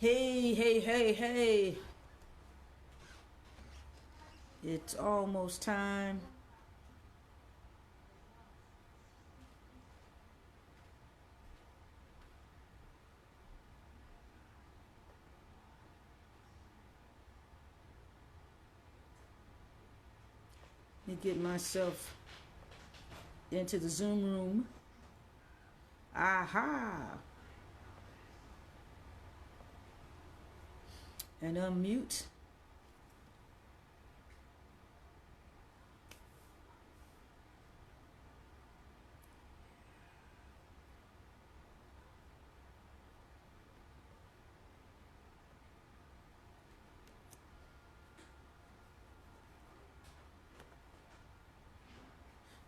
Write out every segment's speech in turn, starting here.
Hey, hey, hey, hey. It's almost time. Let me get myself into the Zoom room. Aha. And unmute.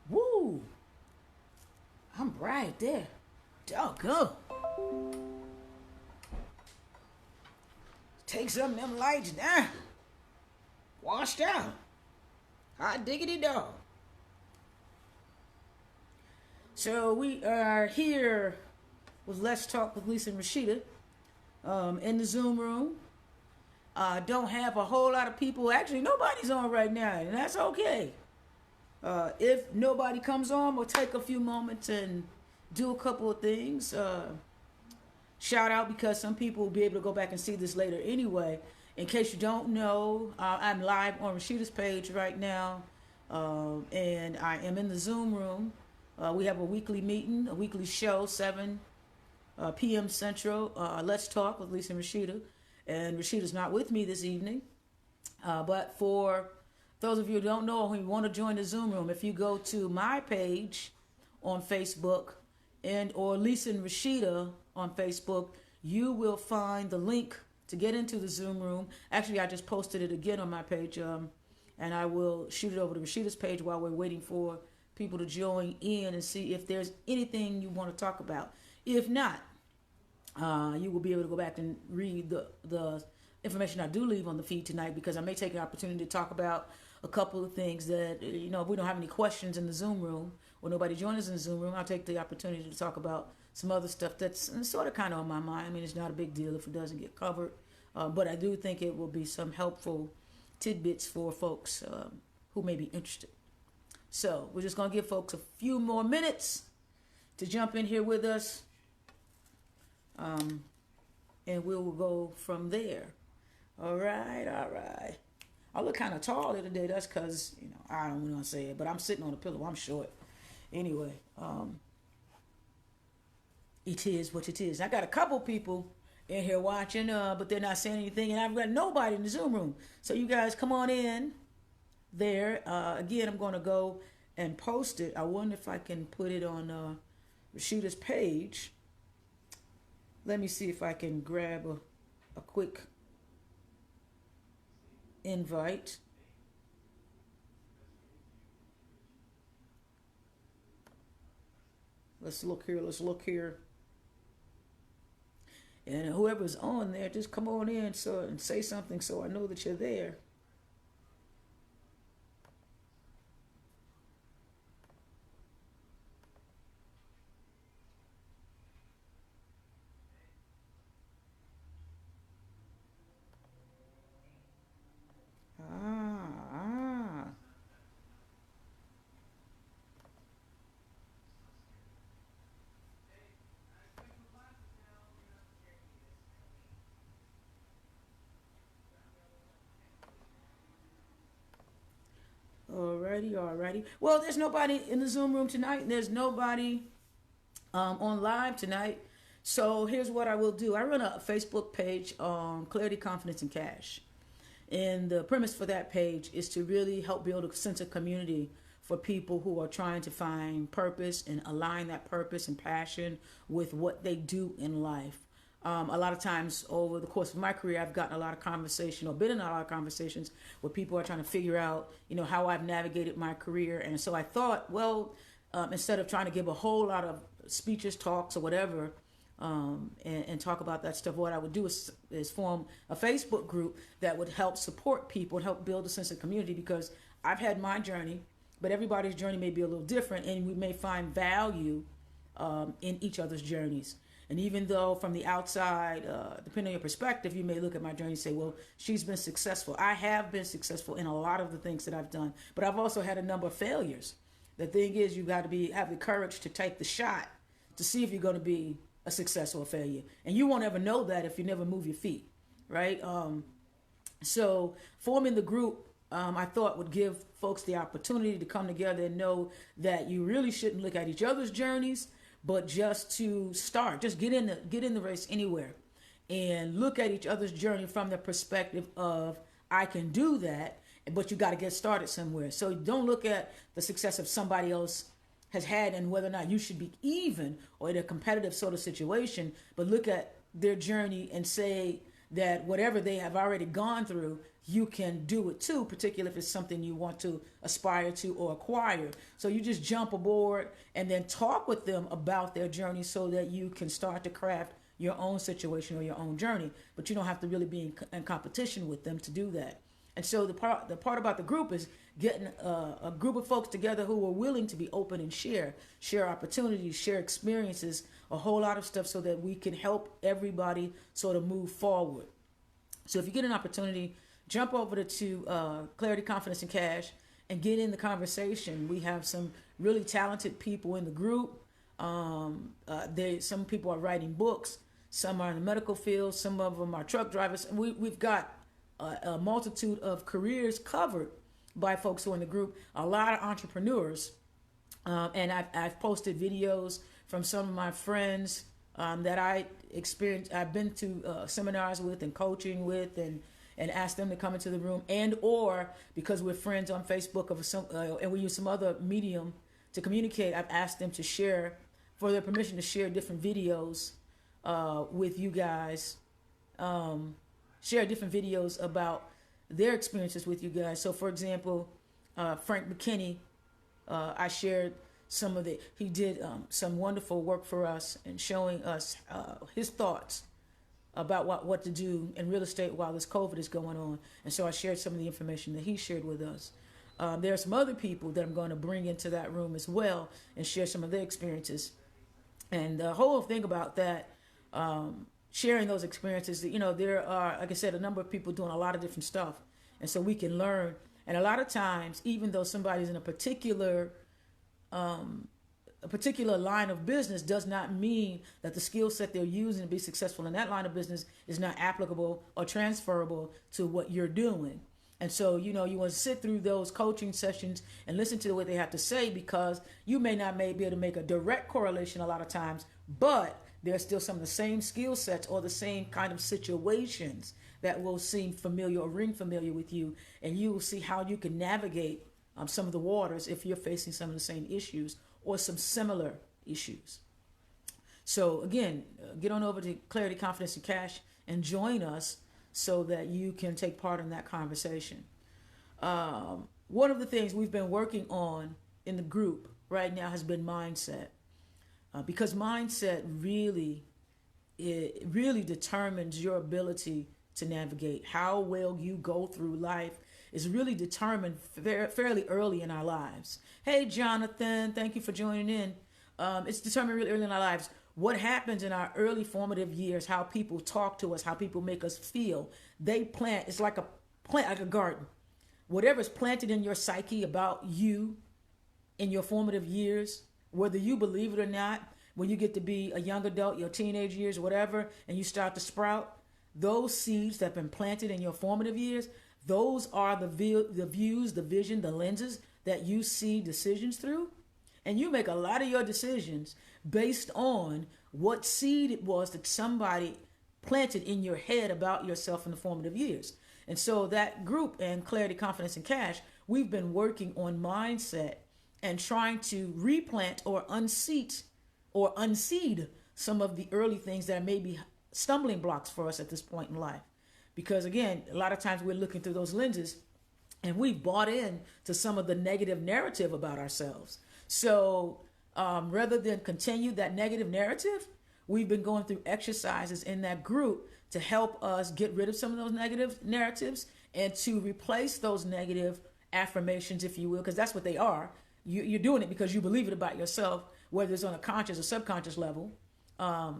Woo! I'm right there. Doggone. Take some of them lights down. Washed out. Hot diggity dog. So we are here with Let's Talk with Lisa and Rasheida in the Zoom room. Don't have a whole lot of people. Actually, nobody's on right now, and that's okay. If nobody comes on, we'll take a few moments and do a couple of things. Shout out because some people will be able to go back and see this later anyway. In case you don't know, I'm live on Rashida's page right now, and I am in the Zoom room. We have a weekly meeting, a weekly show, 7 p.m. Central. Let's Talk with Lisa and Rashida. And Rashida's not with me this evening. But for those of you who don't know who want to join the Zoom room, if you go to my page on Facebook and or Lisa and Rashida on Facebook, you will find the link to get into the Zoom room. Actually, I just posted it again on my page, and I will shoot it over to Rashida's page while we're waiting for people to join in and see if there's anything you want to talk about. If not, you will be able to go back and read the information I do leave on the feed tonight, because I may take an opportunity to talk about a couple of things that, if we don't have any questions in the Zoom room or nobody joins us in the Zoom room, I'll take the opportunity to talk about some other stuff that's sort of kind of on my mind. I mean, it's not a big deal if it doesn't get covered, but I do think it will be some helpful tidbits for folks who may be interested. So we're just going to give folks a few more minutes to jump in here with us, and we will go from there. All right, all right. I look kind of tall here today. That's because, I don't want to say it, but I'm sitting on a pillow. I'm short. Anyway, it is what it is. I got a couple people in here watching, but they're not saying anything, and I've got nobody in the Zoom room. So you guys come on in there. Again, I'm going to go and post it. I wonder if I can put it on Rashida's page. Let me see if I can grab a quick invite. Let's look here. And whoever's on there, just come on in and say something so I know that you're there. Ah. Alrighty. Well, there's nobody in the Zoom room tonight, and there's nobody on live tonight. So here's what I will do. I run a Facebook page on Clarity, Confidence, and Cash. And the premise for that page is to really help build a sense of community for people who are trying to find purpose and align that purpose and passion with what they do in life. A lot of times over the course of my career, I've gotten a lot of conversation or been in a lot of conversations where people are trying to figure out, how I've navigated my career. And so I thought, well, instead of trying to give a whole lot of speeches, talks, or whatever, and talk about that stuff, what I would do is form a Facebook group that would help support people and help build a sense of community, because I've had my journey, but everybody's journey may be a little different, and we may find value in each other's journeys. And even though from the outside, depending on your perspective, you may look at my journey and say, well, she's been successful. I have been successful in a lot of the things that I've done, but I've also had a number of failures. The thing is, you got to have the courage to take the shot to see if you're going to be a success or a failure. And you won't ever know that if you never move your feet, right? So forming the group, I thought would give folks the opportunity to come together and know that you really shouldn't look at each other's journeys, but just to start, just get in the race anywhere and look at each other's journey from the perspective of, I can do that, but you got to get started somewhere. So don't look at the success of somebody else has had and whether or not you should be even or in a competitive sort of situation, but look at their journey and say that whatever they have already gone through, you can do it too, particularly if it's something you want to aspire to or acquire. So you just jump aboard and then talk with them about their journey so that you can start to craft your own situation or your own journey. But you don't have to really be in competition with them to do that. And so the part about the group is getting a group of folks together who are willing to be open and share opportunities, share experiences, a whole lot of stuff so that we can help everybody sort of move forward. So if you get an opportunity, jump over to Clarity, Confidence, and Cash and get in the conversation. We have some really talented people in the group. Some people are writing books. Some are in the medical field. Some of them are truck drivers. And we've got a multitude of careers covered by folks who are in the group. A lot of entrepreneurs. And I've posted videos from some of my friends that I experienced. I've been to seminars with and coaching with and asked them to come into the room, and or because we're friends on Facebook and we use some other medium to communicate, I've asked them to share, for their permission to share different videos with you guys, share different videos about their experiences with you guys. So for example, Frank McKinney, I shared he did some wonderful work for us and showing us his thoughts about what to do in real estate while this COVID is going on. And so I shared some of the information that he shared with us. There are some other people that I'm going to bring into that room as well and share some of their experiences. And the whole thing about that, sharing those experiences, there are, like I said, a number of people doing a lot of different stuff. And so we can learn. And a lot of times, even though somebody's in a particular line of business, does not mean that the skill set they're using to be successful in that line of business is not applicable or transferable to what you're doing. And so, you want to sit through those coaching sessions and listen to what they have to say, because you may not be able to make a direct correlation a lot of times, but there's still some of the same skill sets or the same kind of situations that will seem familiar or ring familiar with you, and you will see how you can navigate some of the waters if you're facing some of the same issues or some similar issues. So again, get on over to Clarity, Confidence, and Cash and join us so that you can take part in that conversation. One of the things we've been working on in the group right now has been mindset, because mindset really determines your ability to navigate. How well you go through life is really determined fairly early in our lives. Hey, Jonathan, thank you for joining in. It's determined really early in our lives. What happens in our early formative years, how people talk to us, how people make us feel. They plant, it's like a plant, like a garden. Whatever's planted in your psyche about you in your formative years, whether you believe it or not, when you get to be a young adult, your teenage years, whatever, and you start to sprout, those seeds that have been planted in your formative years, those are the views, the vision, the lenses that you see decisions through. And you make a lot of your decisions based on what seed it was that somebody planted in your head about yourself in the formative years. And so that group and Clarity, Confidence, and Cash, we've been working on mindset and trying to replant or unseed some of the early things that may be stumbling blocks for us at this point in life. Because again, a lot of times we're looking through those lenses and we've bought in to some of the negative narrative about ourselves. So rather than continue that negative narrative, we've been going through exercises in that group to help us get rid of some of those negative narratives and to replace those negative affirmations, if you will, because that's what they are. You're doing it because you believe it about yourself, whether it's on a conscious or subconscious level.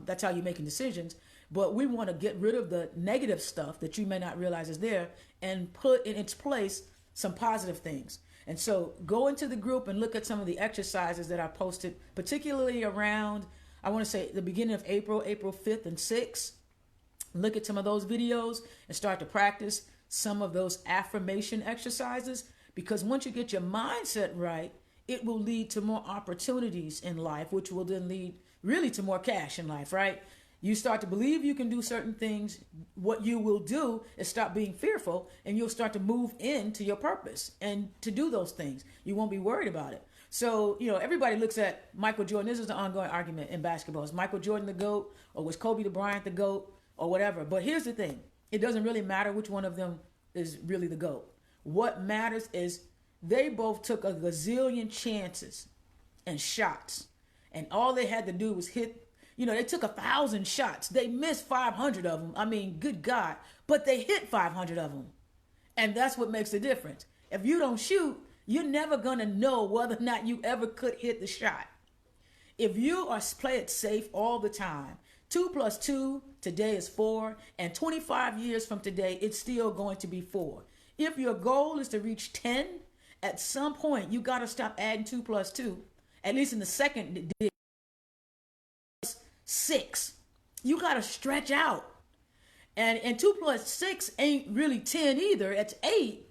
That's how you're making decisions. But we want to get rid of the negative stuff that you may not realize is there and put in its place some positive things. And so go into the group and look at some of the exercises that I posted, particularly around, I want to say the beginning of April 5th and 6th. Look at some of those videos and start to practice some of those affirmation exercises, because once you get your mindset right, it will lead to more opportunities in life, which will then lead really to more cash in life, right? You start to believe you can do certain things. What you will do is stop being fearful, and you'll start to move into your purpose and to do those things. You won't be worried about it. So, everybody looks at Michael Jordan. This is the ongoing argument in basketball. Is Michael Jordan the GOAT, or was Kobe Bryant the GOAT, or whatever? But here's the thing. It doesn't really matter which one of them is really the GOAT. What matters is they both took a gazillion chances and shots, and all they had to do was hit. They took 1,000 shots. They missed 500 of them. I mean, good God. But they hit 500 of them. And that's what makes the difference. If you don't shoot, you're never going to know whether or not you ever could hit the shot. If you play it safe all the time, 2 plus 2 today is 4. And 25 years from today, it's still going to be 4. If your goal is to reach 10, at some point, you got to stop adding 2 plus 2. At least in the second 6. You got to stretch out. And 2 plus 6 ain't really 10 either. It's 8.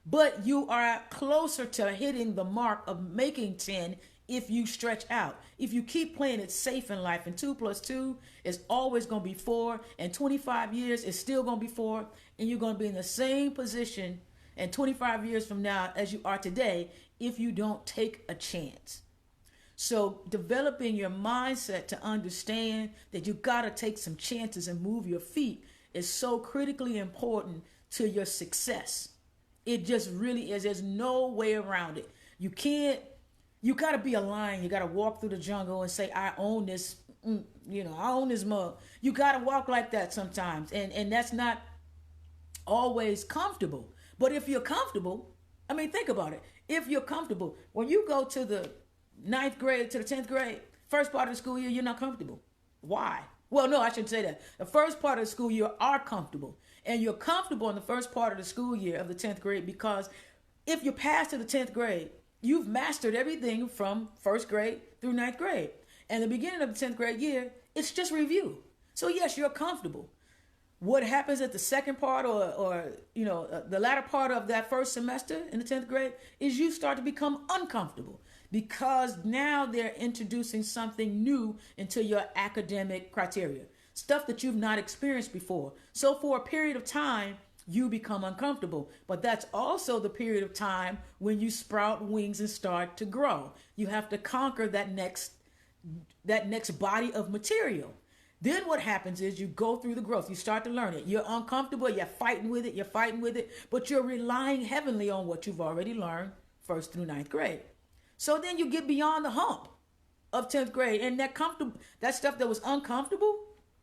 But you are closer to hitting the mark of making 10 if you stretch out. If you keep playing it safe in life, and 2 plus 2 is always going to be 4, and 25 years is still going to be 4, and you're going to be in the same position and 25 years from now as you are today if you don't take a chance. So developing your mindset to understand that you got to take some chances and move your feet is so critically important to your success. It just really is. There's no way around it. You got to be a lion. You got to walk through the jungle and say, I own this, I own this mug. You got to walk like that sometimes. And that's not always comfortable. But if you're comfortable, think about it. If you're comfortable, when you go to the 9th grade to the 10th grade, first part of the school year, you're not comfortable. Why? Well, no, I shouldn't say that. The first part of the school year are comfortable. And you're comfortable in the first part of the school year of the 10th grade because if you pass to the 10th grade, you've mastered everything from 1st grade through 9th grade. And the beginning of the 10th grade year, it's just review. So yes, you're comfortable. What happens at the second part or the latter part of that first semester in the 10th grade is you start to become uncomfortable because now they're introducing something new into your academic criteria, stuff that you've not experienced before. So for a period of time, you become uncomfortable, but that's also the period of time when you sprout wings and start to grow. You have to conquer that next body of material. Then what happens is you go through the growth. You start to learn it. You're uncomfortable. You're fighting with it, but you're relying heavily on what you've already learned 1st through 9th grade. So then you get beyond the hump of 10th grade, and that stuff that was uncomfortable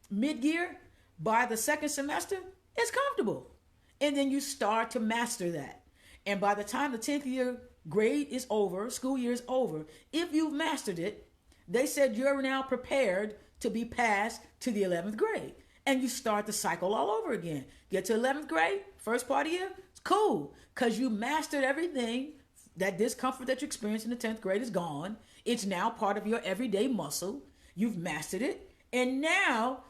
mid-year, by the second semester, it's comfortable. And then you start to master that. And by the time the 10th year grade is over, school year is over, if you've mastered it, they said you're now prepared to be passed to the 11th grade. And you start the cycle all over again. Get to 11th grade, first part of the year, it's cool. Because you mastered everything. That discomfort that you experienced in the 10th grade is gone. It's now part of your everyday muscle. You've mastered it. And now,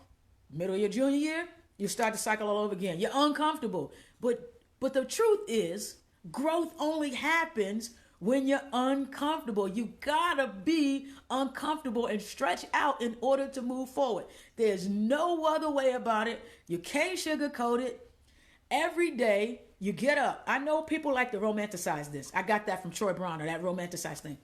middle of your junior year, you start the cycle all over again. You're uncomfortable. But the truth is, growth only happens when you're uncomfortable. You gotta be uncomfortable and stretch out in order to move forward. There's no other way about it. You can't sugarcoat it. Every day you get up. I know people like to romanticize this. I got that from Troy Bronner, that romanticized thing.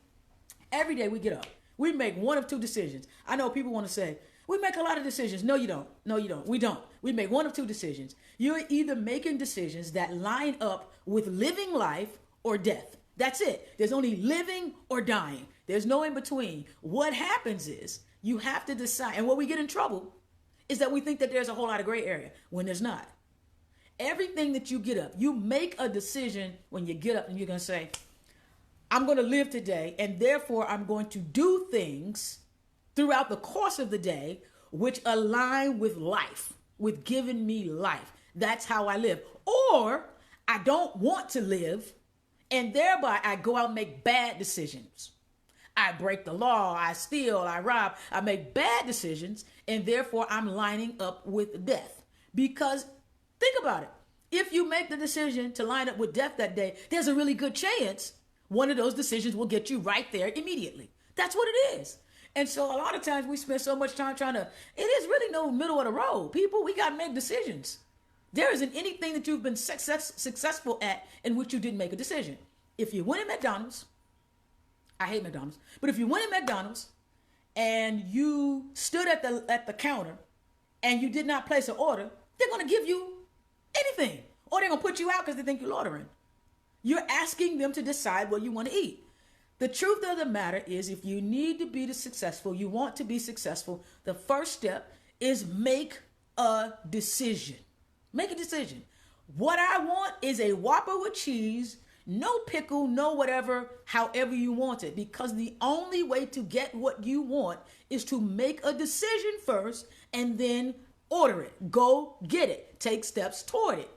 Every day we get up. We make one of two decisions. I know people want to say, we make a lot of decisions. No, you don't. No, you don't. We don't. We make one of two decisions. You're either making decisions that line up with living life or death. That's it. There's only living or dying. There's no in between. What happens is you have to decide. And where we get in trouble is that we think that there's a whole lot of gray area when there's not. Everything that you get up, you make a decision when you get up and you're going to say, I'm going to live today and therefore I'm going to do things throughout the course of the day, which align with life, with giving me life. That's how I live. Or I don't want to live, and thereby I go out and make bad decisions. I break the law, I steal, I rob, I make bad decisions, and therefore I'm lining up with death. Because think about it. If you make the decision to line up with death that day, there's a really good chance one of those decisions will get you right there immediately. That's what it is. And so a lot of times we spend so much time trying to, it is really no middle of the road. People, we got to make decisions. There isn't anything that you've been successful at in which you didn't make a decision. If you went at McDonald's, I hate McDonald's, but if you went at McDonald's and you stood at the counter and you did not place an order, they're going to give you anything. Or they're going to put you out because they think you're loitering. You're asking them to decide what you want to eat. The truth of the matter is, if you need to be successful, you want to be successful, the first step is make a decision. Make a decision. What I want is a Whopper with cheese, no pickle, no whatever, however you want it. Because the only way to get what you want is to make a decision first and then order it. Go get it. Take steps toward it.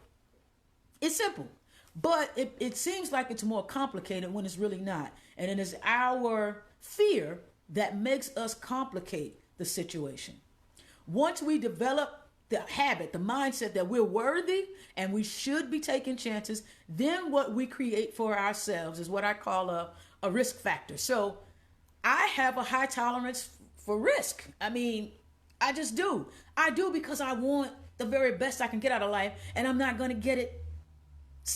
It's simple. But it seems like it's more complicated when it's really not. And it is our fear that makes us complicate the situation. Once we develop the habit, the mindset that we're worthy and we should be taking chances, then what we create for ourselves is what I call a risk factor. So I have a high tolerance for risk. I mean, I just do. I do because I want the very best I can get out of life, and I'm not going to get it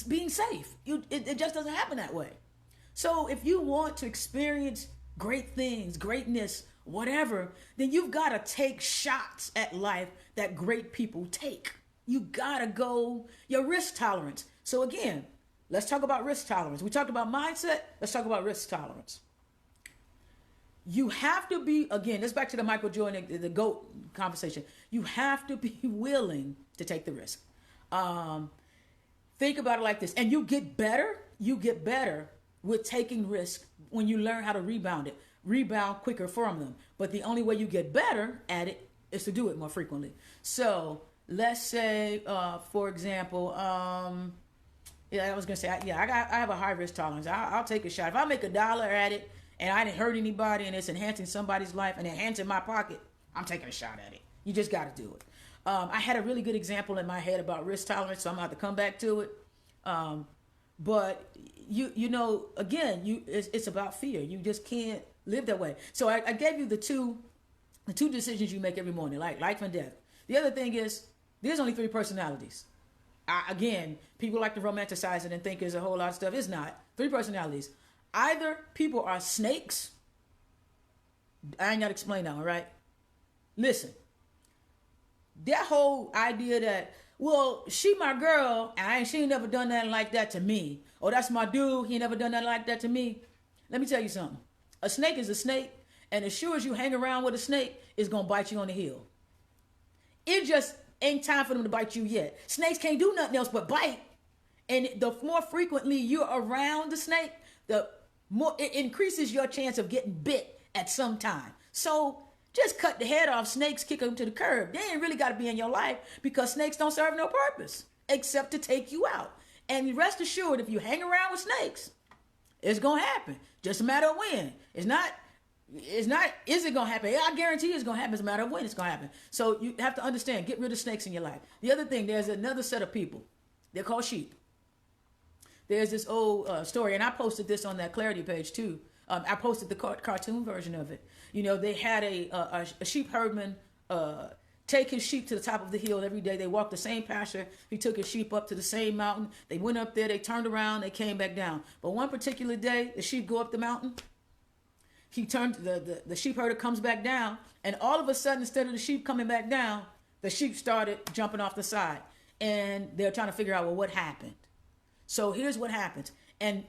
being safe. It just doesn't happen that way. So if you want to experience great things, greatness, whatever, then you've got to take shots at life that great people take. You got to go your risk tolerance. So again, let's talk about risk tolerance. We talked about mindset. Let's talk about risk tolerance. You have to be, again, this back to the Michael Jordan, the GOAT conversation. You have to be willing to take the risk. Think about it like this. And you get better with taking risks when you learn how to rebound quicker from them. But the only way you get better at it is to do it more frequently. So let's say, for example, I was going to say, I have a high risk tolerance. I'll take a shot. If I make $1 at it and I didn't hurt anybody and it's enhancing somebody's life and enhancing my pocket, I'm taking a shot at it. You just got to do it. I had a really good example in my head about risk tolerance, so I'm going to have to come back to it. But you know, again, it's about fear. You just can't live that way. So I gave you the two decisions you make every morning, like life and death. The other thing is, there's only 3 personalities. Again, people like to romanticize it and think there's a whole lot of stuff. It's not. 3 personalities. Either people are snakes. I ain't got to explain that one, right? Listen. That whole idea that, well, she my girl, and she ain't never done nothing like that to me. Or that's my dude, he ain't never done nothing like that to me. Let me tell you something. A snake is a snake, and as sure as you hang around with a snake, it's going to bite you on the heel. It just ain't time for them to bite you yet. Snakes can't do nothing else but bite. And the more frequently you're around the snake, the more it increases your chance of getting bit at some time. So just cut the head off snakes, kick them to the curb. They ain't really got to be in your life because snakes don't serve no purpose except to take you out. And rest assured, if you hang around with snakes, it's going to happen. Just a matter of when. It's not, is it going to happen? I guarantee it's going to happen. It's a matter of when it's going to happen. So you have to understand, get rid of snakes in your life. The other thing, there's another set of people. They're called sheep. There's this old story, and I posted this on that Clarity page too. I posted the cartoon version of it. You know, they had a sheep herdman take his sheep to the top of the hill every day. They walked the same pasture. He took his sheep up to the same mountain. They went up there. They turned around. They came back down. But one particular day, the sheep go up the mountain. He turned, the sheep herder comes back down. And all of a sudden, instead of the sheep coming back down, the sheep started jumping off the side. And they're trying to figure out, well, what happened? So here's what happens. And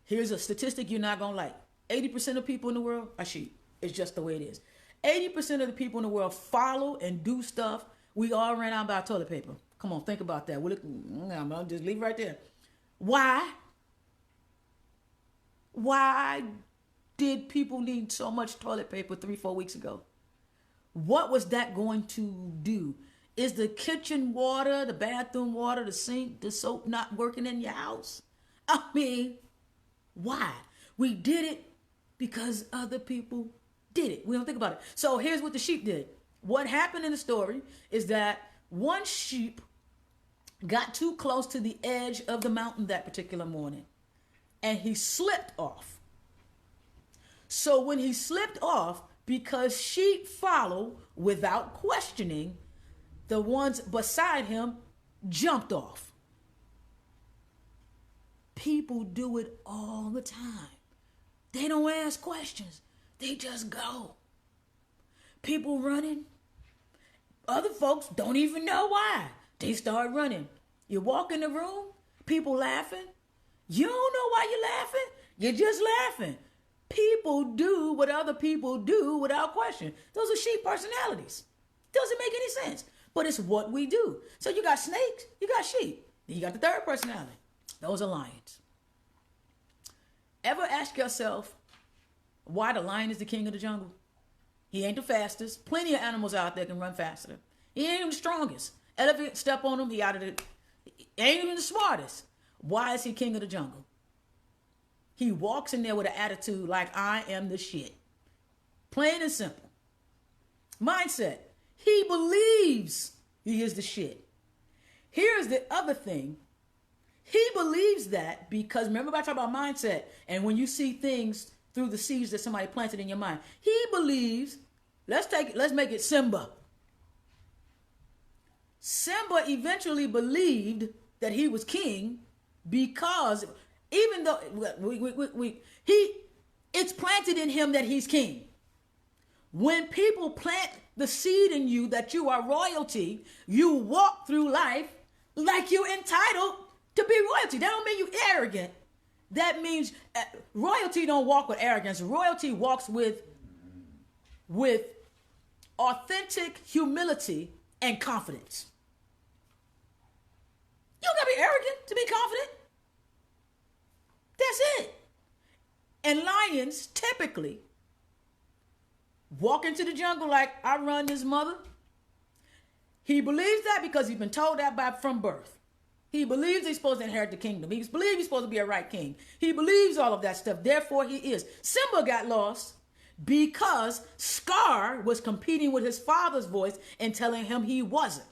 here's a statistic you're not going to like. 80% of people in the world are sheep. It's just the way it is. 80% of the people in the world follow and do stuff. We all ran out about toilet paper. Come on, think about that. I'll just leave it right there. Why? Why did people need so much toilet paper 3-4 weeks ago? what was that going to do? Is the kitchen water, the bathroom water, the sink, the soap not working in your house? I mean, why? We did it because other people did it. We don't think about it. So here's what the sheep did. What happened in the story is that one sheep got too close to the edge of the mountain that particular morning, and he slipped off. So when he slipped off, because sheep follow without questioning, the ones beside him jumped off. People do it all the time. They don't ask questions. They just go. People running. Other folks don't even know why. They start running. You walk in the room, people laughing. You don't know why you're laughing. You're just laughing. People do what other people do without question. Those are sheep personalities. Doesn't make any sense, but it's what we do. So you got snakes, you got sheep. Then you got the third personality. Those are lions. Ever ask yourself why the lion is the king of the jungle? He ain't the fastest. Plenty of animals out there can run faster. He ain't even the strongest. Elephant, step on him, he out of the... He ain't even the smartest. Why is he king of the jungle? He walks in there with an attitude like, I am the shit. Plain and simple. Mindset. He believes he is the shit. Here's the other thing. He believes that because, remember I talked about mindset, and when you see things through the seeds that somebody planted in your mind, he believes, let's make it Simba. Simba eventually believed that he was king because even though it's planted in him that he's king. When people plant the seed in you that you are royalty, you walk through life like you're entitled to be royalty. That don't mean you arrogant. That means royalty don't walk with arrogance. Royalty walks with authentic humility and confidence. You don't gotta be arrogant to be confident. That's it. And lions typically walk into the jungle like, I run this mother. He believes that because he's been told that from birth. He believes he's supposed to inherit the kingdom. He believes he's supposed to be a right king. He believes all of that stuff. Therefore, he is. Simba got lost because Scar was competing with his father's voice and telling him he wasn't.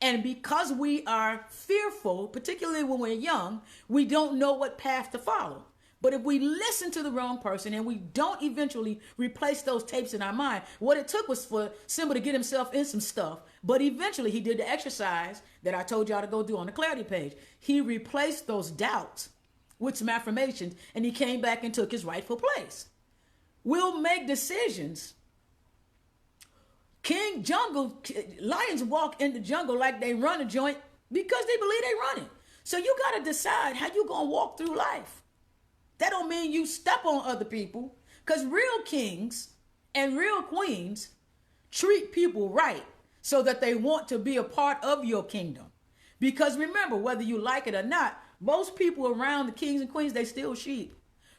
And because we are fearful, particularly when we're young, we don't know what path to follow. But if we listen to the wrong person and we don't eventually replace those tapes in our mind, what it took was for Simba to get himself in some stuff. But eventually he did the exercise that I told y'all to go do on the clarity page. He replaced those doubts with some affirmations, and he came back and took his rightful place. We'll make decisions. Lions walk in the jungle like they run a joint because they believe they run it. So you got to decide how you going to walk through life. That don't mean you step on other people, because real kings and real queens treat people right so that they want to be a part of your kingdom. Because remember, whether you like it or not, most people around the kings and queens, they still sheep.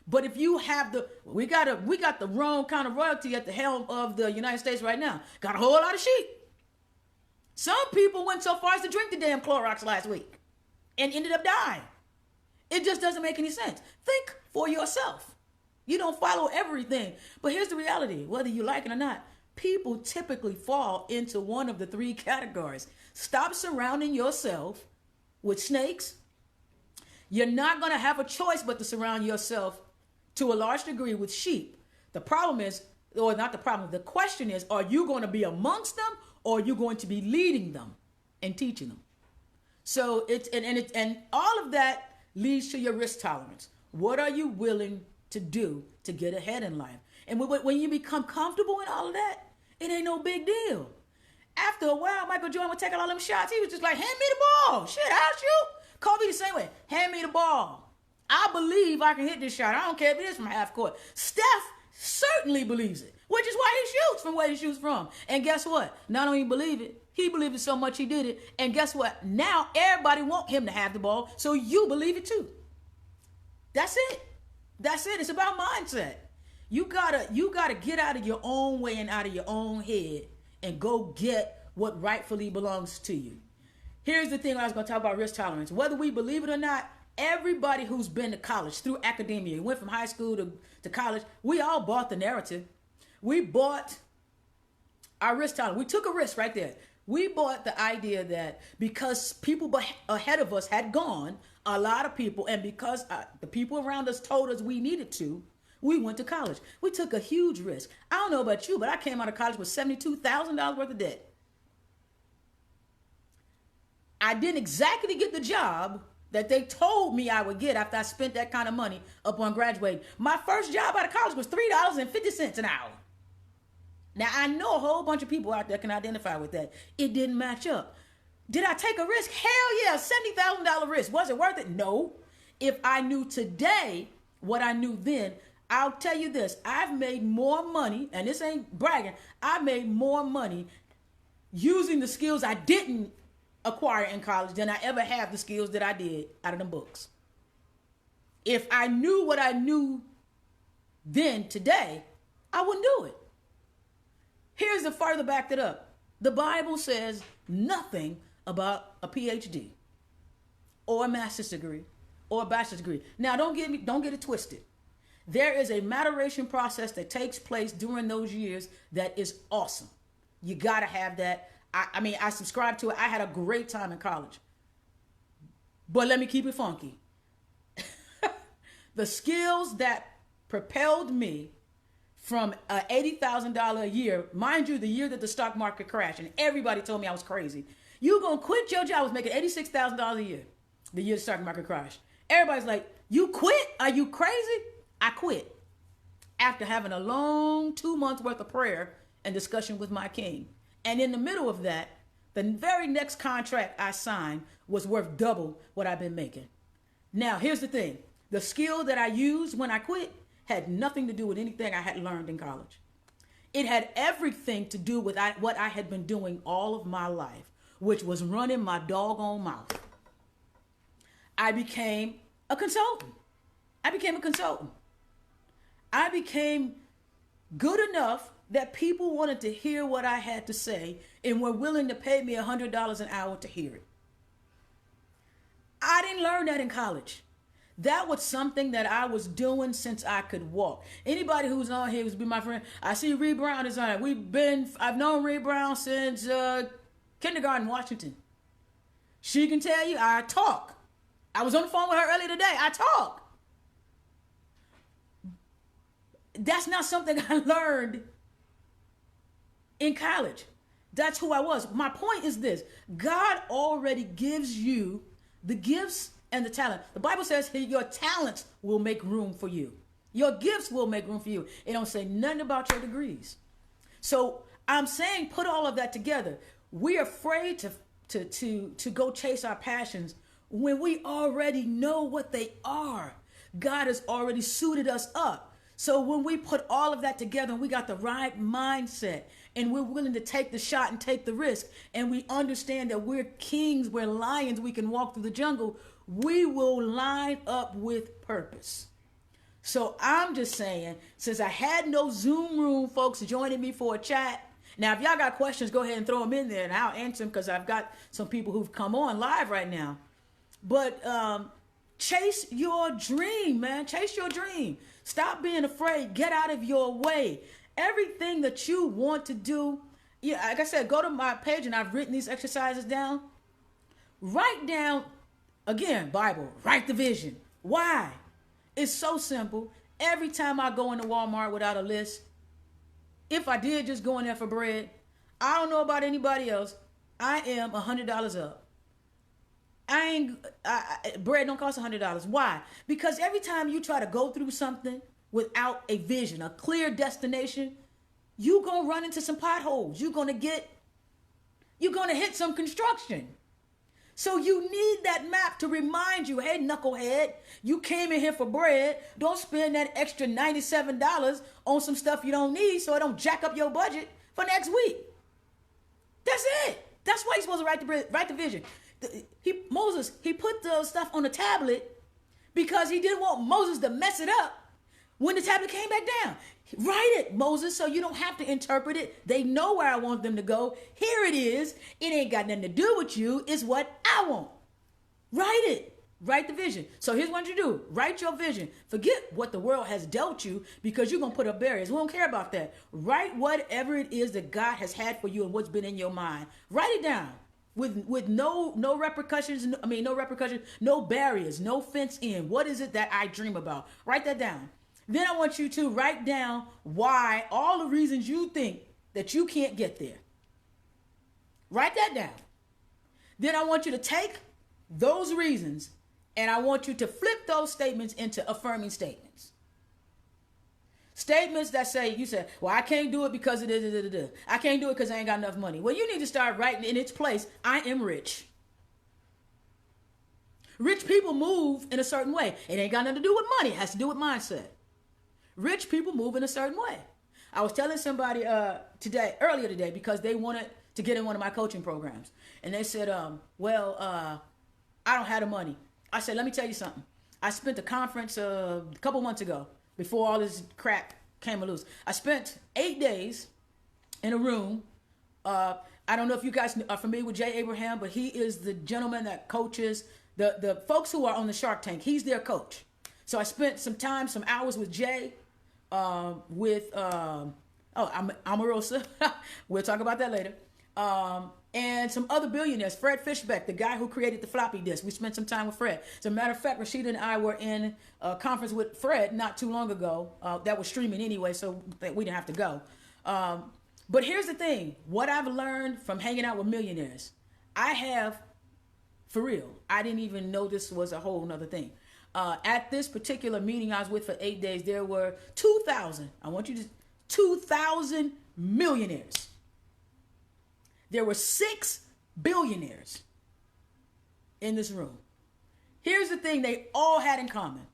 But if you have we got the wrong kind of royalty at the helm of the United States right now. Got a whole lot of sheep. Some people went so far as to drink the damn Clorox last week and ended up dying. It just doesn't make any sense. Think for yourself. You don't follow everything. But here's the reality, whether you like it or not, people typically fall into one of the three categories. Stop surrounding yourself with snakes. You're not going to have a choice but to surround yourself to a large degree with sheep. The problem is, or not the problem, the question is, are you going to be amongst them or are you going to be leading them and teaching them? So and all of that leads to your risk tolerance. What are you willing to do to get ahead in life? And when you become comfortable in all of that, it ain't no big deal. After a while, Michael Jordan would take all them shots. He was just like, hand me the ball. Shit, I'll shoot. Kobe the same way. Hand me the ball. I believe I can hit this shot. I don't care if it is from half court. Steph certainly believes it, which is why he shoots from where he shoots from. And guess what? Not only believe it, he believed it so much he did it. And guess what? Now everybody want him to have the ball, so you believe it too. That's it. That's it. It's about mindset. You gotta get out of your own way and out of your own head and go get what rightfully belongs to you. Here's the thing I was going to talk about: risk tolerance. Whether we believe it or not, everybody who's been to college through academia, went from high school to college, we all bought the narrative. We bought our risk tolerance. We took a risk right there. We bought the idea that because people ahead of us had gone, a lot of people, and because the people around us told us we needed to, we went to college. We took a huge risk. I don't know about you, but I came out of college with $72,000 worth of debt. I didn't exactly get the job that they told me I would get after I spent that kind of money upon graduating. My first job out of college was $3.50 an hour. Now, I know a whole bunch of people out there can identify with that. It didn't match up. Did I take a risk? Hell yeah, $70,000 risk. Was it worth it? No. If I knew today what I knew then, I'll tell you this. I've made more money, and this ain't bragging, I made more money using the skills I didn't acquire in college than I ever have the skills that I did out of them books. If I knew what I knew then today, I wouldn't do it. Here's the further back that up. The Bible says nothing about a PhD or a master's degree or a bachelor's degree. Now, don't get it twisted. There is a maturation process that takes place during those years that is awesome. You got to have that. I mean, I subscribe to it. I had a great time in college. But let me keep it funky. The skills that propelled me from $80,000 a year, mind you, the year that the stock market crashed, and everybody told me I was crazy. You gonna quit your job? I was making $86,000 a year the year the stock market crashed. Everybody's like, you quit? Are you crazy? I quit after having a long 2 months worth of prayer and discussion with my king. And in the middle of that, the very next contract I signed was worth double what I've been making. Now, here's the thing. The skill that I used when I quit had nothing to do with anything I had learned in college. It had everything to do with what I had been doing all of my life, which was running my doggone mouth. I became a consultant. I became good enough that people wanted to hear what I had to say and were willing to pay me $100 an hour to hear it. I didn't learn that in college. That was something that I was doing since I could walk. Anybody who's on here who's been my friend, I see Ree Brown is on it. I've known Ree Brown since kindergarten, Washington. She can tell you I talk. I was on the phone with her earlier today. I talk. That's not something I learned in college. That's who I was. My point is this. God already gives you the gifts and the talent. The Bible says your talents will make room for you. Your gifts will make room for you. It don't say nothing about your degrees. So I'm saying put all of that together. We're afraid to go chase our passions when we already know what they are. God has already suited us up. So when we put all of that together and we got the right mindset and we're willing to take the shot and take the risk and we understand that we're kings, we're lions, we can walk through the jungle, we will line up with purpose. So I'm just saying, since I had no Zoom room folks joining me for a chat, now if y'all got questions, go ahead and throw them in there and I'll answer them because I've got some people who've come on live right now. But chase your dream, man. Chase your dream. Stop being afraid. Get out of your way. Everything that you want to do, yeah, like I said, go to my page and I've written these exercises down. Write down, again, Bible, write the vision. Why? It's so simple. Every time I go into Walmart without a list, if I did just go in there for bread, I don't know about anybody else, I am $100 up. Bread don't cost $100. Why? Because every time you try to go through something without a vision, a clear destination, you're going to run into some potholes. You're going to hit some construction. So you need that map to remind you, hey, knucklehead, you came in here for bread. Don't spend that extra $97 on some stuff you don't need so it don't jack up your budget for next week. That's it. That's why you're supposed to write the vision. Moses, he put the stuff on the tablet because he didn't want Moses to mess it up when the tablet came back down. Write it, Moses, so you don't have to interpret it. They know where I want them to go. Here it is. It ain't got nothing to do with you. It's what I want. Write it. Write the vision. So here's what you do. Write your vision. Forget what the world has dealt you, because you're going to put up barriers. We don't care about that. Write whatever it is that God has had for you and what's been in your mind. Write it down with no repercussions. No repercussions, no barriers, no fence in. What is it that I dream about? Write that down. Then I want you to write down why, all the reasons you think that you can't get there. Write that down. Then I want you to take those reasons and I want you to flip those statements into affirming statements. Statements that say, you say, well, I can't do it because of this. I can't do it because I ain't got enough money. Well, you need to start writing in its place, I am rich. Rich people move in a certain way. It ain't got nothing to do with money. It has to do with mindset. Rich people move in a certain way. I was telling somebody earlier today, because they wanted to get in one of my coaching programs. And they said, I don't have the money. I said, let me tell you something. I spent a conference a couple months ago, before all this crap came loose. I spent 8 days in a room. I don't know if you guys are familiar with Jay Abraham, but he is the gentleman that coaches the folks who are on the Shark Tank. He's their coach. So I spent some hours with Jay, with Omarosa. We'll talk about that later. And some other billionaires. Fred Fishbeck, the guy who created the floppy disk. We spent some time with Fred. As a matter of fact, Rasheida and I were in a conference with Fred not too long ago. That was streaming anyway, so we didn't have to go. But here's the thing. What I've learned from hanging out with millionaires, I have, for real, I didn't even know this was a whole nother thing. At this particular meeting I was with for 8 days, there were 2,000 millionaires. There were 6 billionaires in this room. Here's the thing they all had in common.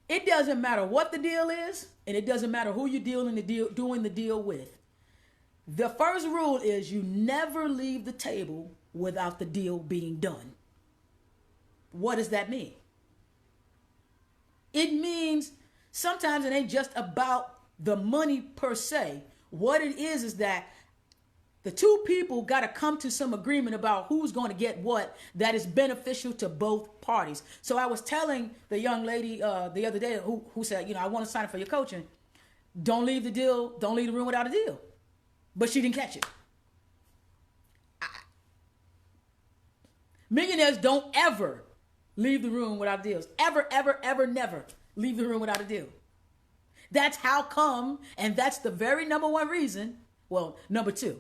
It doesn't matter what the deal is, and it doesn't matter who you're doing the deal with. The first rule is you never leave the table without the deal being done. What does that mean? It means sometimes it ain't just about the money per se. What it is that the two people got to come to some agreement about who's going to get what that is beneficial to both parties. So I was telling the young lady the other day who said, I want to sign up for your coaching. Don't leave the room without a deal. But she didn't catch it. Millionaires don't ever leave the room without deals. Ever, ever, ever, never leave the room without a deal. That's how come, and that's the very number one reason. Well, number two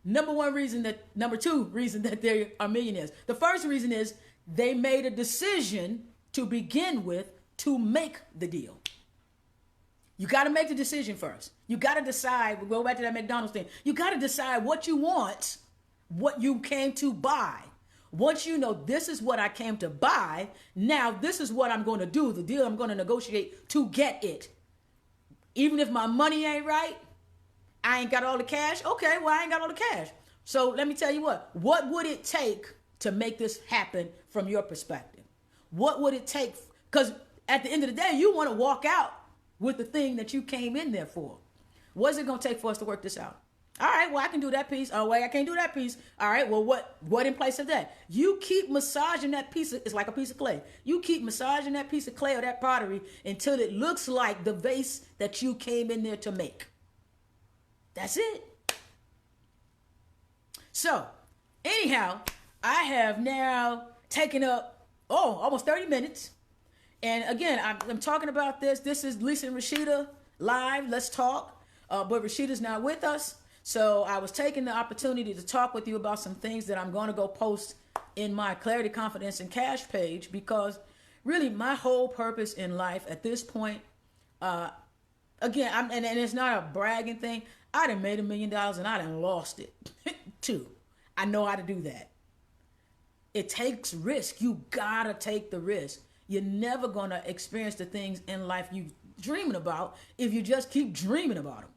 reason that they are millionaires. The first reason is they made a decision to begin with to make the deal. You got to make the decision first. You got to decide. We'll go back to that McDonald's thing. You got to decide what you want, what you came to buy. Once you know this is what I came to buy, now this is what I'm going to do, the deal I'm going to negotiate to get it. Even if my money ain't right, I ain't got all the cash. Okay, well, I ain't got all the cash. So let me tell you what would it take to make this happen from your perspective? What would it take? Because at the end of the day, you want to walk out with the thing that you came in there for. What's it going to take for us to work this out? All right, well, I can do that piece. Oh, wait, I can't do that piece. All right, well, what in place of that? You keep massaging that piece. It's like a piece of clay. You keep massaging that piece of clay or that pottery until it looks like the vase that you came in there to make. That's it. So, anyhow, I have now taken up, almost 30 minutes. And again, I'm talking about this. This is Lisa and Rasheida live. Let's talk. But Rashida's not with us. So I was taking the opportunity to talk with you about some things that I'm going to go post in my Clarity, Confidence, and Cash page, because really my whole purpose in life at this point, again, and it's not a bragging thing. I done made $1 million and I done lost it too. I know how to do that. It takes risk. You gotta take the risk. You're never gonna experience the things in life you dreaming about if you just keep dreaming about them.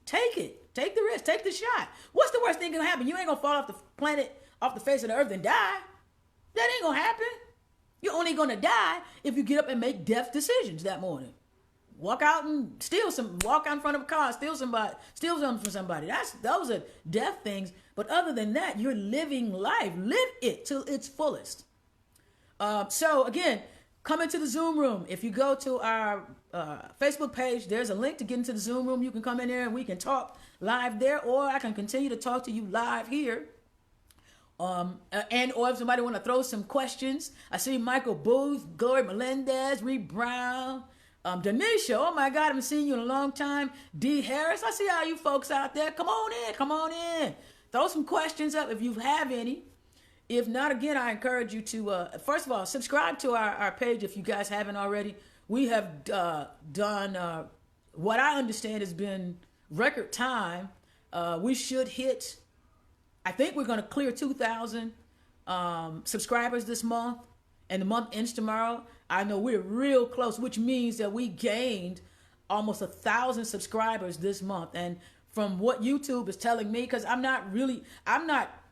Take it. Take the risk. Take the shot. What's the worst thing gonna happen? You ain't gonna fall off the planet, off the face of the earth and die. That ain't gonna happen. You're only going to die if you get up and make death decisions that morning. Walk out and walk out in front of a car, steal something from somebody. Those are death things. But other than that, you're living life. Live it till its fullest. So again, come into the Zoom room. If you go to our Facebook page, there's a link to get into the Zoom room. You can come in there and we can talk live there, or I can continue to talk to you live here. Or if somebody want to throw some questions, I see Michael Booth, Glory Melendez, Reed Brown, Denisha. Oh my God, I haven't seen you in a long time. D Harris, I see all you folks out there. Come on in. Throw some questions up if you have any. If not, again, I encourage you to, first of all, subscribe to our page if you guys haven't already. We have done what I understand has been record time. We should hit, I think we're going to clear 2,000 subscribers this month, and the month ends tomorrow. I know we're real close, which means that we gained almost 1,000 subscribers this month. And from what YouTube is telling me, because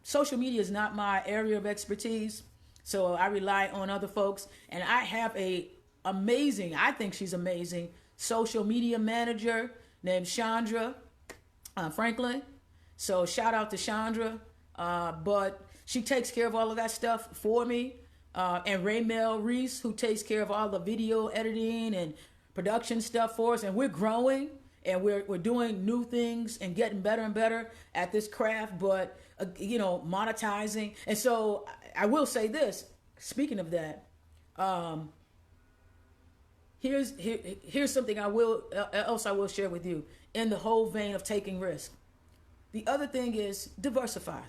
social media is not my area of expertise, so I rely on other folks. And I have I think she's amazing, social media manager named Chandra Franklin. So shout out to Chandra. But she takes care of all of that stuff for me. And Raymel Reese, who takes care of all the video editing and production stuff for us. And we're growing and we're doing new things and getting better and better at this craft, but monetizing. And so I will say this, speaking of that, here's something I will share with you in the whole vein of taking risk. The other thing is diversify.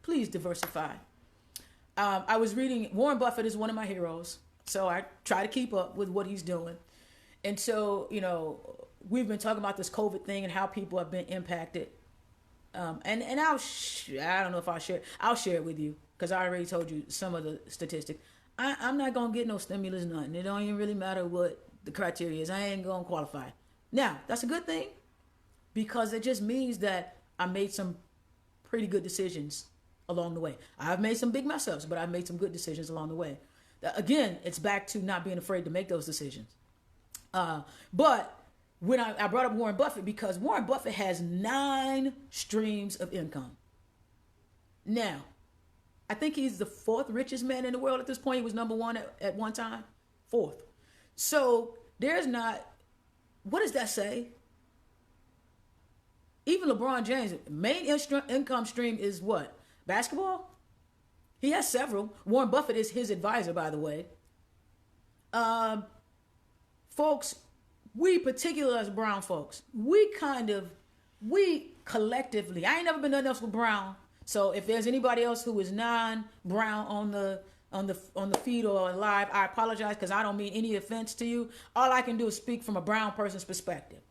Please diversify. I was reading, Warren Buffett is one of my heroes, so I try to keep up with what he's doing. And so, we've been talking about this COVID thing and how people have been impacted. And I don't know if I'll share it with you, because I already told you some of the statistics. I'm not going to get no stimulus, nothing. It don't even really matter what the criteria is. I ain't going to qualify. Now, that's a good thing, because it just means that I made some pretty good decisions along the way. I've made some big mess ups, but I've made some good decisions along the way. Again, it's back to not being afraid to make those decisions. But when I brought up Warren Buffett, because Warren Buffett has 9 streams of income. Now, I think he's the 4th richest man in the world at this point. He was number 1 at one time. 4th. So there's not, what does that say? Even LeBron James' main income stream is what? Basketball? He has several. Warren Buffett is his advisor, by the way. Folks, we particularly as brown folks, we collectively, I ain't never been nothing else with brown. So if there's anybody else who is non-brown on the feed or live, I apologize, because I don't mean any offense to you. All I can do is speak from a brown person's perspective.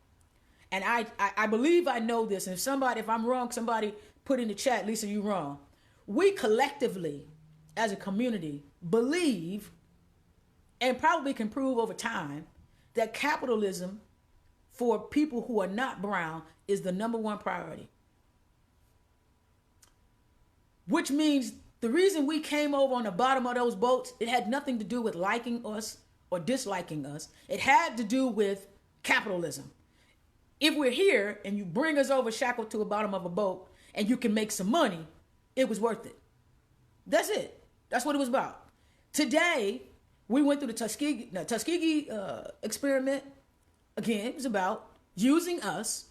And I believe I know this. And if I'm wrong, somebody put in the chat, Lisa, you wrong. We collectively, as a community, believe, and probably can prove over time, that capitalism for people who are not brown is the number 1 priority. Which means the reason we came over on the bottom of those boats, it had nothing to do with liking us or disliking us. It had to do with capitalism. If we're here and you bring us over shackled to the bottom of a boat and you can make some money, it was worth it. That's it. That's what it was about. Today, we went through the Tuskegee experiment. Again, it was about using us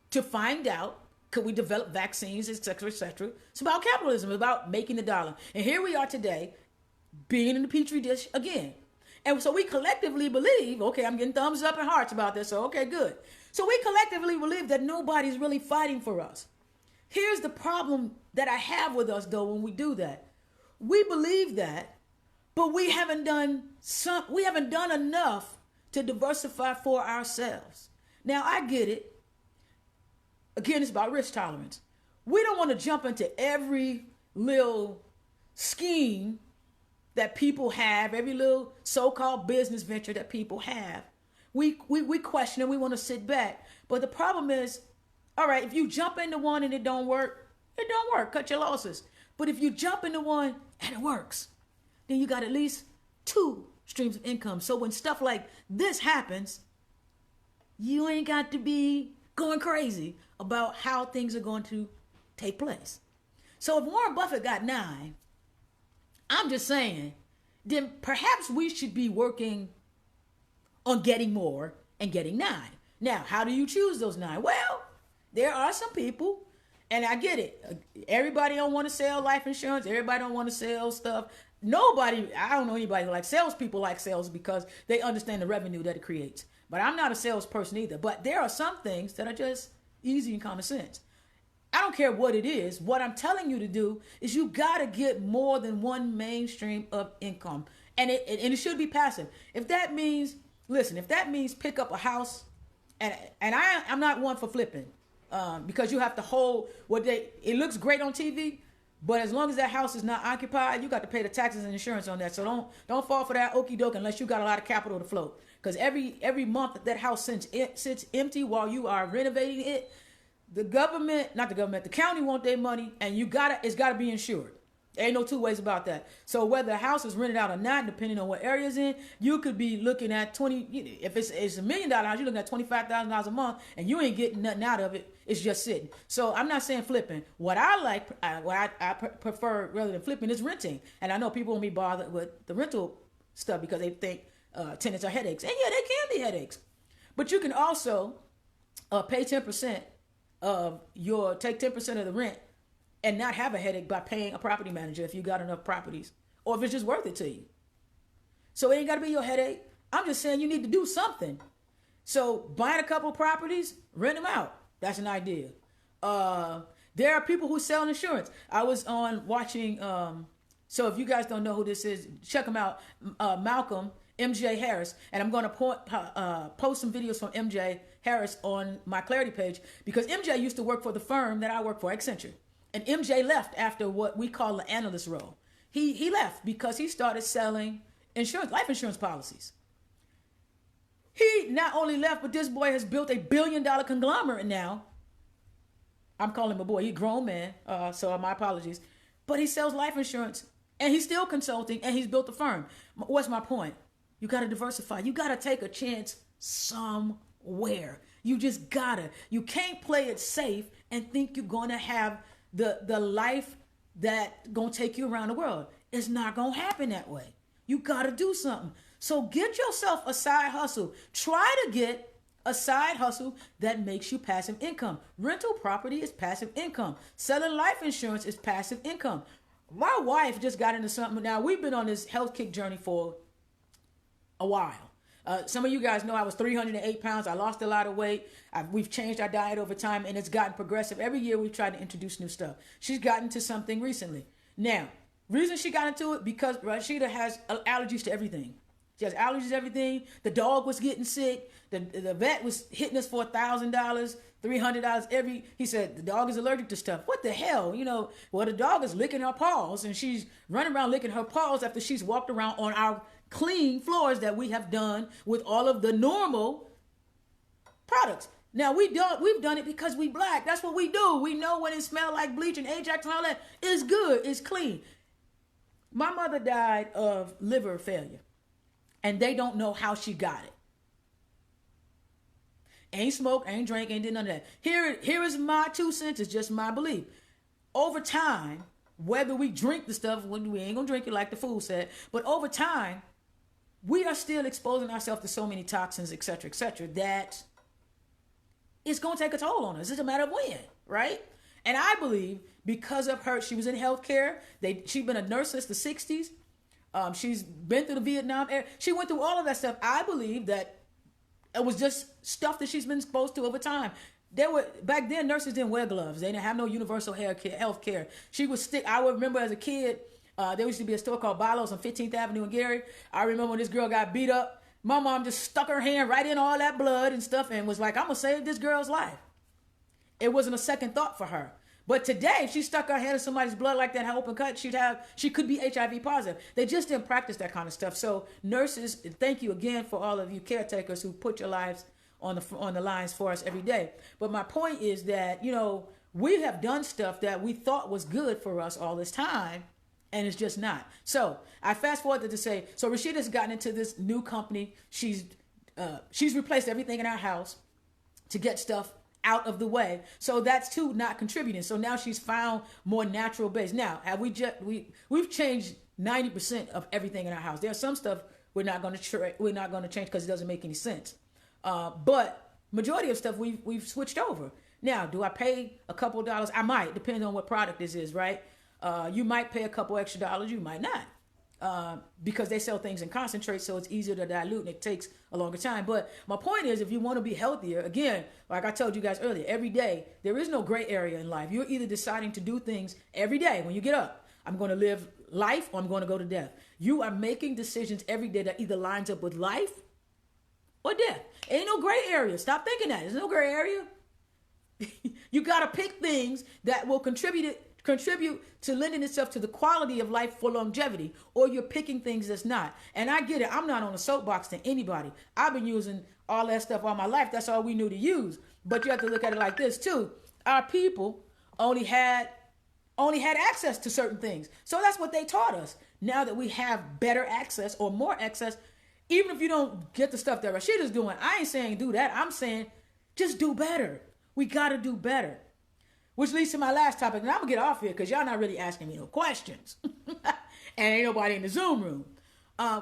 to find out, could we develop vaccines, et cetera, et cetera. It's about capitalism. It's about making the dollar. And here we are today, being in the Petri dish again. And so we collectively believe, okay, I'm getting thumbs up and hearts about this, so okay, good. So we collectively believe that nobody's really fighting for us. Here's the problem that I have with us, though, when we do that. We believe that, but we haven't done enough to diversify for ourselves. Now, I get it. Again, it's about risk tolerance. We don't want to jump into every little scheme that people have, every little so-called business venture that people have. We question and we want to sit back. But the problem is, all right, if you jump into one and it don't work, cut your losses. But if you jump into one and it works, then you got at least two streams of income. So when stuff like this happens, you ain't got to be going crazy about how things are going to take place. So if Warren Buffett got 9, I'm just saying, then perhaps we should be working on getting more and getting 9. Now, how do you choose those 9? Well, there are some people, and I get it. Everybody don't want to sell life insurance. Everybody don't want to sell stuff. I don't know anybody who likes salespeople like sales because they understand the revenue that it creates. But I'm not a salesperson either. But there are some things that are just easy and common sense. I don't care what it is. What I'm telling you to do is you got to get more than one mainstream of income. And it should be passive. If that means pick up a house, and I'm not one for flipping, because you have to hold it looks great on TV, but as long as that house is not occupied, you got to pay the taxes and insurance on that. So don't fall for that okie doke unless you got a lot of capital to float. Because every month that house sits empty while you are renovating it, the county want their money, and it's gotta be insured. There ain't no two ways about that. So whether a house is rented out or not, depending on what area it's in, you could be looking at if it's $1 million house, you're looking at $25,000 a month, and you ain't getting nothing out of it. It's just sitting. So I'm not saying flipping. What I prefer rather than flipping is renting. And I know people won't be bothered with the rental stuff because they think tenants are headaches. And yeah, they can be headaches. But you can also pay 10% take 10% of the rent and not have a headache by paying a property manager if you got enough properties, or if it's just worth it to you. So it ain't got to be your headache. I'm just saying you need to do something. So buying a couple properties, rent them out. That's an idea. There are people who sell insurance. I was on watching, so if you guys don't know who this is, check him out, Malcolm MJ Harris, and I'm going to post some videos from MJ Harris on my Clarity page, because MJ used to work for the firm that I work for, Accenture. And MJ left after what we call the analyst role. He left because he started selling life insurance policies. He not only left, but this boy has built $1 billion conglomerate now. I'm calling him a boy. He's a grown man, so my apologies. But he sells life insurance, and he's still consulting, and he's built a firm. What's my point? You got to diversify. You got to take a chance somewhere. You just gotta. You can't play it safe and think you're going to have the life that going to take you around the world. It's not going to happen that way. You got to do something. So get yourself a side hustle. Try to get a side hustle that makes you passive income. Rental property is passive income. Selling life insurance is passive income. My wife just got into something. Now, we've been on this health kick journey for a while. Some of you guys know I was 308 pounds. I lost a lot of weight. We've changed our diet over time, and it's gotten progressive. Every year we've tried to introduce new stuff. She's gotten to something recently. Now, reason she got into it, because Rasheida has allergies to everything. She has allergies to everything. The dog was getting sick. The vet was hitting us for $1,000, $300 he said, the dog is allergic to stuff. What the hell? Well, the dog is licking her paws, and she's running around licking her paws after she's walked around on our clean floors that we have done with all of the normal products. Now, we've done it because we black. That's what we do. We know when it smells like bleach and Ajax and all that. It's good. It's clean. My mother died of liver failure, and they don't know how she got it. Ain't smoked, ain't drank, ain't did none of that. Here is my 2 cents. It's just my belief. Over time, whether we drink the stuff, we ain't gonna drink it like the fool said, but over time, we are still exposing ourselves to so many toxins, et cetera, that it's going to take a toll on us. It's just a matter of when, right? And I believe because of her, she was in healthcare. She's been a nurse since the 60s. She's been through the Vietnam era. She went through all of that stuff. I believe that it was just stuff that she's been exposed to over time. Back then, nurses didn't wear gloves. They didn't have no universal health care. I would remember as a kid, there used to be a store called Bilos on 15th Avenue in Gary. I remember when this girl got beat up, my mom just stuck her hand right in all that blood and stuff and was like, I'm going to save this girl's life. It wasn't a second thought for her. But today, if she stuck her hand in somebody's blood like that, open cut, she could be HIV positive. They just didn't practice that kind of stuff. So nurses, thank you again for all of you caretakers who put your lives on the lines for us every day. But my point is that, we have done stuff that we thought was good for us all this time, And it's just not. So I fast forwarded to say, so Rashida's gotten into this new company. She's replaced everything in our house to get stuff out of the way. So that's too not contributing. So now she's found more natural base. Now, have we've changed 90% of everything in our house. There's some stuff we're not going to change because it doesn't make any sense. But majority of stuff we've switched over. Now, do I pay a couple of dollars? I might, depending on what product this is, right? You might pay a couple extra dollars, you might not. Because they sell things in concentrate, so it's easier to dilute and it takes a longer time. But my point is, if you want to be healthier, again, like I told you guys earlier, every day, there is no gray area in life. You're either deciding to do things every day when you get up. I'm going to live life or I'm going to go to death. You are making decisions every day that either lines up with life or death. Ain't no gray area. Stop thinking that. There's no gray area. You got to pick things that will contribute to lending itself to the quality of life for longevity, or you're picking things that's not. And I get it. I'm not on a soapbox to anybody. I've been using all that stuff all my life. That's all we knew to use. But you have to look at it like this too. Our people only had access to certain things. So that's what they taught us. Now that we have better access or more access, even if you don't get the stuff that Rashida's doing, I ain't saying do that. I'm saying just do better. We got to do better. Which leads to my last topic. And I'm going to get off here because y'all not really asking me no questions. And ain't nobody in the Zoom room.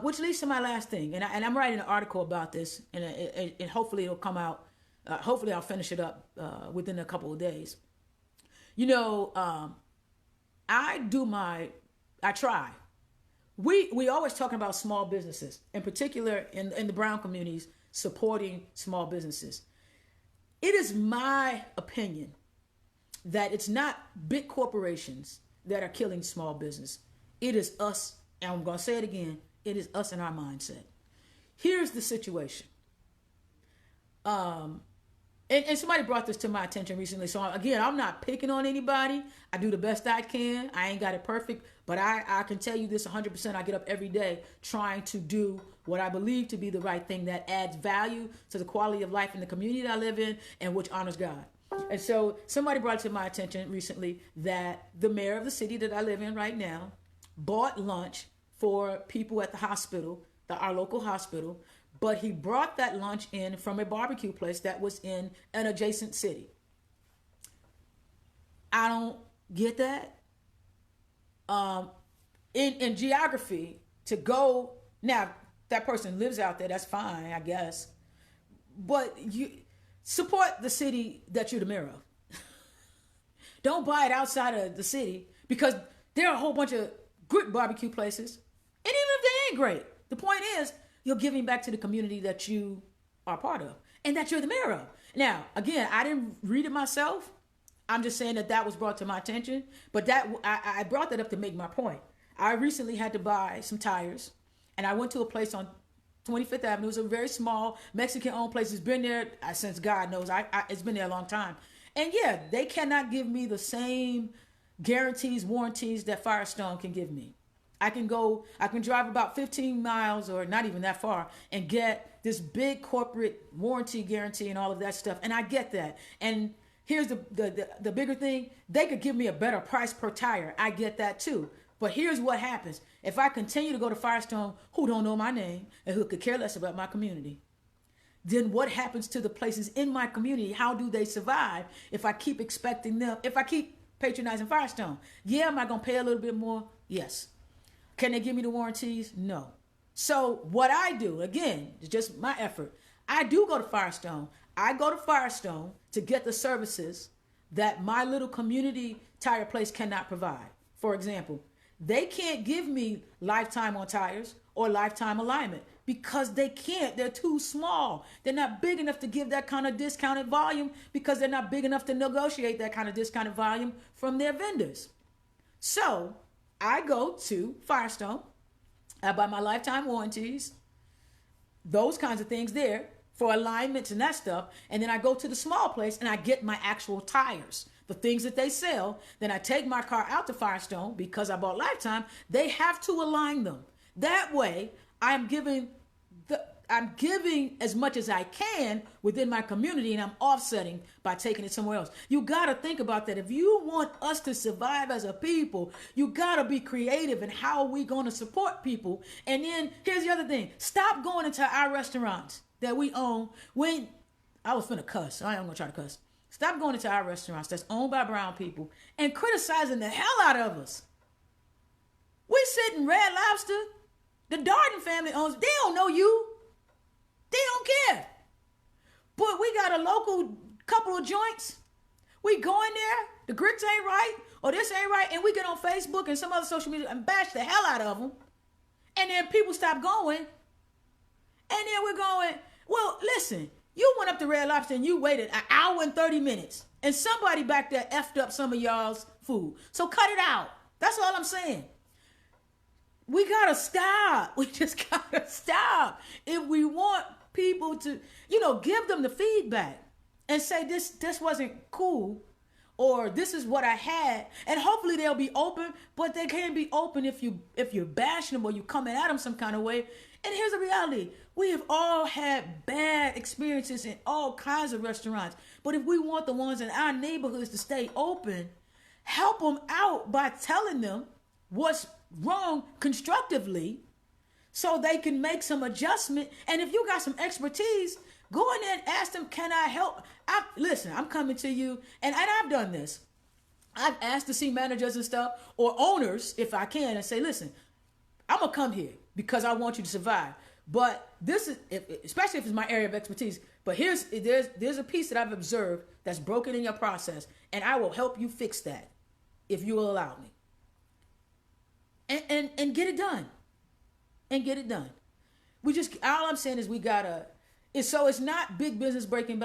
Which leads to my last thing. And I'm writing an article about this. And hopefully it'll come out. Hopefully I'll finish it up within a couple of days. You know, I try. We always talking about small businesses. In particular, in the brown communities, supporting small businesses. It is my opinion that it's not big corporations that are killing small business. It is us, and I'm going to say it again, it is us and our mindset. Here's the situation. And somebody brought this to my attention recently. So again, I'm not picking on anybody. I do the best I can. I ain't got it perfect, but I can tell you this 100%. I get up every day trying to do what I believe to be the right thing that adds value to the quality of life in the community that I live in and which honors God. And so somebody brought to my attention recently that the mayor of the city that I live in right now bought lunch for people at the hospital, our local hospital, but he brought that lunch in from a barbecue place that was in an adjacent city. I don't get that. In geography, to go, now that person lives out there, that's fine, I guess. But you support the city that you're the mayor of. Don't buy it outside of the city because there are a whole bunch of good barbecue places. And even if they ain't great, the point is you're giving back to the community that you are part of and that you're the mayor of. Now, again, I didn't read it myself. I'm just saying that was brought to my attention. But I brought that up to make my point. I recently had to buy some tires, and I went to a place on 25th Avenue. It was a very small Mexican-owned place. It's been there since God knows. It's been there a long time. And yeah, they cannot give me the same guarantees, warranties that Firestone can give me. I can drive about 15 miles or not even that far and get this big corporate warranty guarantee and all of that stuff. And I get that. And here's the bigger thing. They could give me a better price per tire. I get that too. But here's what happens. If I continue to go to Firestone, who don't know my name and who could care less about my community, then what happens to the places in my community? How do they survive if I keep expecting them, if I keep patronizing Firestone? Yeah, am I going to pay a little bit more? Yes. Can they give me the warranties? No. So what I do, again, it's just my effort. I do go to Firestone. I go to Firestone to get the services that my little community tire place cannot provide. For example, they can't give me lifetime on tires or lifetime alignment because they can't. They're too small. They're not big enough to give that kind of discounted volume because they're not big enough to negotiate that kind of discounted volume from their vendors. So I go to Firestone. I buy my lifetime warranties, those kinds of things there for alignments and that stuff. And then I go to the small place and I get my actual tires, the things that they sell. Then I take my car out to Firestone because I bought lifetime. They have to align them. That way, I'm giving I'm giving as much as I can within my community, and I'm offsetting by taking it somewhere else. You got to think about that. If you want us to survive as a people, you got to be creative in how we going to support people. And then here's the other thing. Stop going into our restaurants that we own. When I was finna cuss. I am going to try to cuss. Stop going into our restaurants that's owned by brown people and criticizing the hell out of us. We sit in Red Lobster. The Darden family owns it. They don't know you. They don't care. But we got a local couple of joints. We go in there, the grits ain't right, or this ain't right, and we get on Facebook and some other social media and bash the hell out of them. And then people stop going. And then we're going, well, listen, you went up to Red Lobster and you waited an hour and 30 minutes. And somebody back there effed up some of y'all's food. So cut it out. That's all I'm saying. We gotta stop. We just gotta stop. If we want people to, give them the feedback and say this wasn't cool, or this is what I had, and hopefully they'll be open. But they can't be open if you're bashing them or you coming at them some kind of way. And here's the reality: we have all had bad experiences in all kinds of restaurants. But if we want the ones in our neighborhoods to stay open, help them out by telling them what's wrong constructively so they can make some adjustment. And if you got some expertise, go in there and ask them, can I help? Listen, I'm coming to you, and I've done this. I've asked to see managers and stuff, or owners, if I can, and say, listen, I'm going to come here because I want you to survive. But this is, especially if it's my area of expertise, but there's a piece that I've observed that's broken in your process, and I will help you fix that if you will allow me. And get it done. And get it done. All I'm saying is we gotta, it's not big business breaking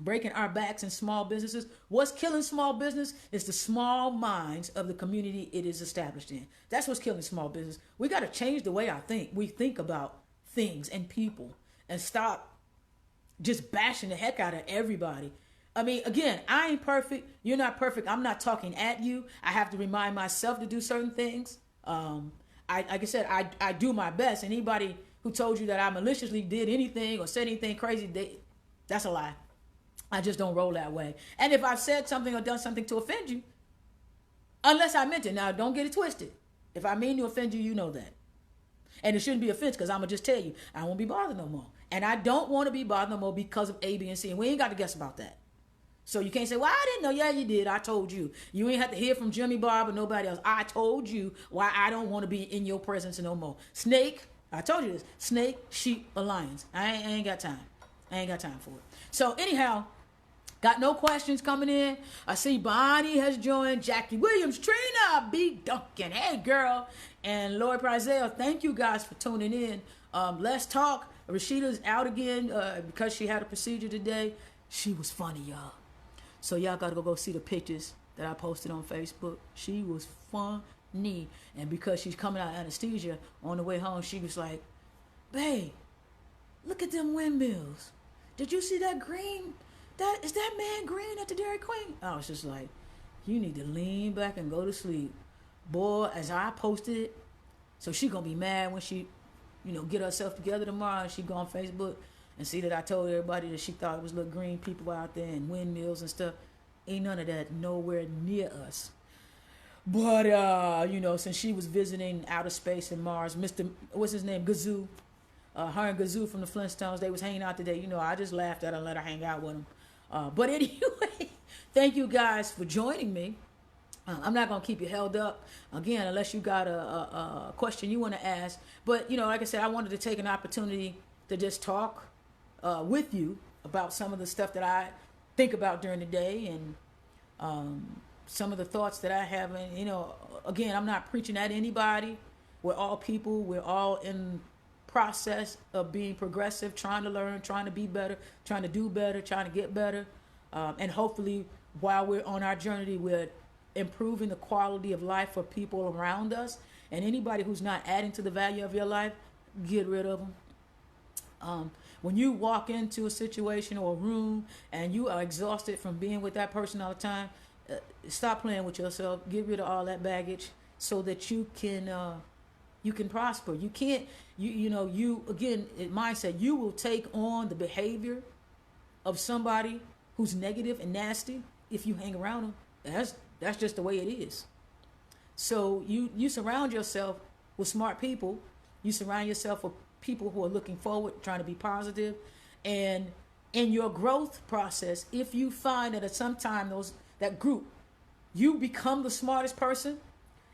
breaking our backs in small businesses. What's killing small business is the small minds of the community it is established in. That's what's killing small business. We gotta change the way we think about things and people, and stop just bashing the heck out of everybody. I mean, again, I ain't perfect. You're not perfect. I'm not talking at you. I have to remind myself to do certain things. Like I said, I do my best. Anybody who told you that I maliciously did anything or said anything crazy, that's a lie. I just don't roll that way. And if I've said something or done something to offend you, unless I meant it, now don't get it twisted. If I mean to offend you, you know that. And it shouldn't be offense, because I'm going to just tell you, I won't be bothered no more. And I don't want to be bothered no more because of A, B, and C. And we ain't got to guess about that. So you can't say, well, I didn't know. Yeah, you did. I told you. You ain't have to hear from Jimmy Bob or nobody else. I told you why I don't want to be in your presence no more. Snake, I told you this. Snake, sheep, or lions. I ain't got time. I ain't got time for it. So anyhow, got no questions coming in. I see Bonnie has joined. Jackie Williams, Trina, B. Duncan, hey girl. And Lori Prizell, thank you guys for tuning in. Let's talk. Rashida's out again because she had a procedure today. She was funny, y'all. So y'all got to go see the pictures that I posted on Facebook. She was funny. And because she's coming out of anesthesia, on the way home, she was like, babe, look at them windmills. Did you see that green? Is that man green at the Dairy Queen? I was just like, you need to lean back and go to sleep. Boy, as I posted it, so she going to be mad when she, get herself together tomorrow and she go on Facebook and see that I told everybody that she thought it was little green people out there and windmills and stuff. Ain't none of that nowhere near us. But, since she was visiting outer space and Mars, what's his name, Gazoo, her and Gazoo from the Flintstones, they was hanging out today. I just laughed at her and let her hang out with them. But anyway, thank you guys for joining me. I'm not going to keep you held up, again, unless you got a question you want to ask. But, like I said, I wanted to take an opportunity to just talk with you about some of the stuff that I think about during the day, and some of the thoughts that I have. And, again, I'm not preaching at anybody. We're all people. We're all in process of being progressive, trying to learn, trying to be better, trying to do better, trying to get better. And hopefully, while we're on our journey, we're improving the quality of life for people around us. And anybody who's not adding to the value of your life, get rid of them. When you walk into a situation or a room and you are exhausted from being with that person all the time, stop playing with yourself. Get rid of all that baggage so that you can you can prosper. You can't, you again, mindset, you will take on the behavior of somebody who's negative and nasty if you hang around them. That's just the way it is. So you surround yourself with smart people. You surround yourself with people who are looking forward, trying to be positive. And in your growth process, if you find that at some time that group, you become the smartest person,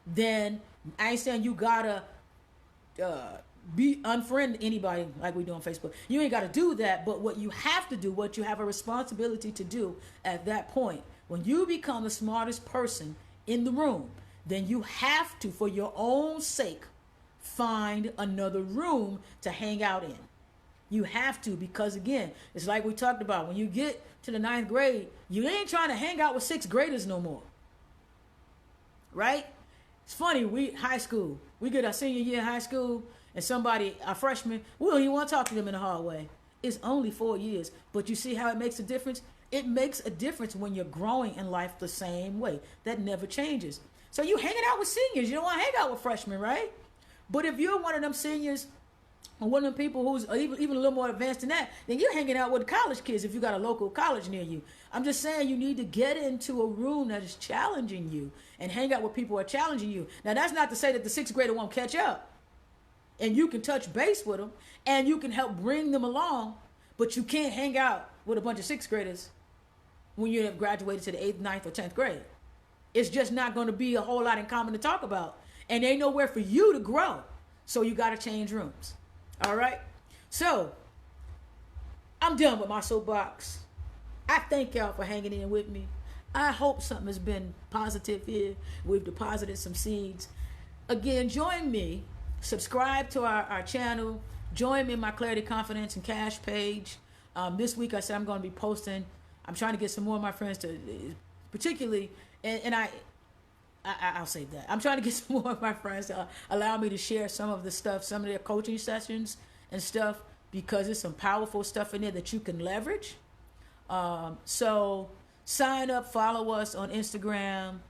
then I ain't saying you gotta be unfriend anybody like we do on Facebook. You ain't gotta do that, but what you have to do, what you have a responsibility to do at that point, when you become the smartest person in the room, then you have to, for your own sake, find another room to hang out in. You have to, because again, it's like we talked about, when you get to the 9th grade, you ain't trying to hang out with 6th graders no more. Right? It's funny, high school, we get our senior year in high school, and somebody, a freshman, we don't even want to talk to them in the hallway. It's only 4 years, but you see how it makes a difference? It makes a difference when you're growing in life the same way. That never changes. So you hanging out with seniors, you don't want to hang out with freshmen, right? But if you're one of them seniors, or one of them people who's even a little more advanced than that, then you're hanging out with college kids if you got a local college near you. I'm just saying you need to get into a room that is challenging you and hang out with people who are challenging you. Now, that's not to say that the 6th grader won't catch up. And you can touch base with them and you can help bring them along, but you can't hang out with a bunch of 6th graders when you have graduated to the 8th, 9th, or 10th grade. It's just not going to be a whole lot in common to talk about. And there ain't nowhere for you to grow. So you got to change rooms. All right? So, I'm done with my soapbox. I thank y'all for hanging in with me. I hope something has been positive here. We've deposited some seeds. Again, join me. Subscribe to our channel. Join me in my Clarity, Confidence, and Cash page. This week I said I'm going to be posting. I'm trying to get some more of my friends to, particularly, and I'll save that. I'm trying to get some more of my friends to allow me to share some of the stuff, some of their coaching sessions and stuff, because there's some powerful stuff in there that you can leverage. So sign up, follow us on Instagram.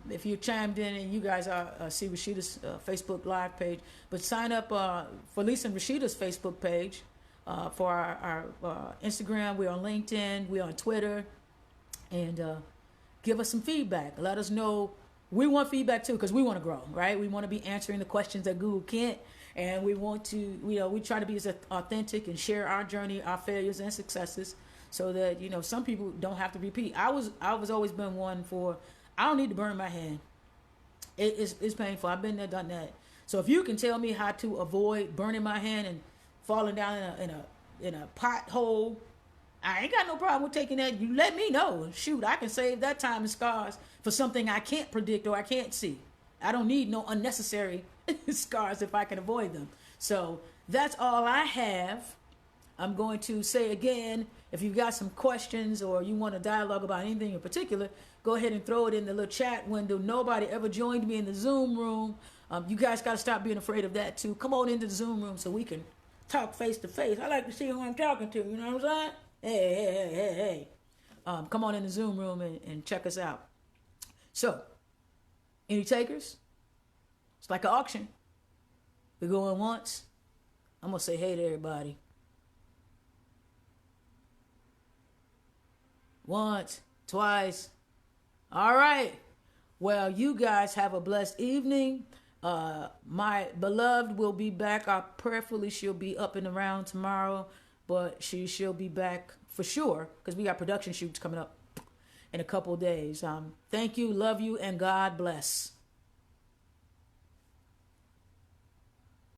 If you chimed in and you guys see Rashida's Facebook Live page, but sign up for Lisa and Rashida's Facebook page for our Instagram. We're on LinkedIn. We're on Twitter. And give us some feedback. Let us know. We want feedback too, because we want to grow, right? We want to be answering the questions that Google can't. And we want to, we try to be as authentic and share our journey, our failures and successes, so that, some people don't have to repeat. I was always been one for, I don't need to burn my hand. It's painful. I've been there, done that. So if you can tell me how to avoid burning my hand and falling down in a pothole, I ain't got no problem with taking that. You let me know. Shoot, I can save that time and scars for something I can't predict or I can't see. I don't need no unnecessary scars if I can avoid them. So that's all I have. I'm going to say again, if you've got some questions or you want to dialogue about anything in particular, go ahead and throw it in the little chat window. Nobody ever joined me in the Zoom room. You guys got to stop being afraid of that too. Come on into the Zoom room so we can talk face to face. I like to see who I'm talking to. You know what I'm saying? Hey. Come on in the Zoom room and check us out. So, any takers? It's like an auction. We're going once. I'm going to say hey to everybody. Once, twice. All right. Well, you guys have a blessed evening. My beloved will be back. Prayerfully she'll be up and around tomorrow, but she'll be back for sure, because we got production shoots coming up in a couple of days. Thank you, love you, and God bless.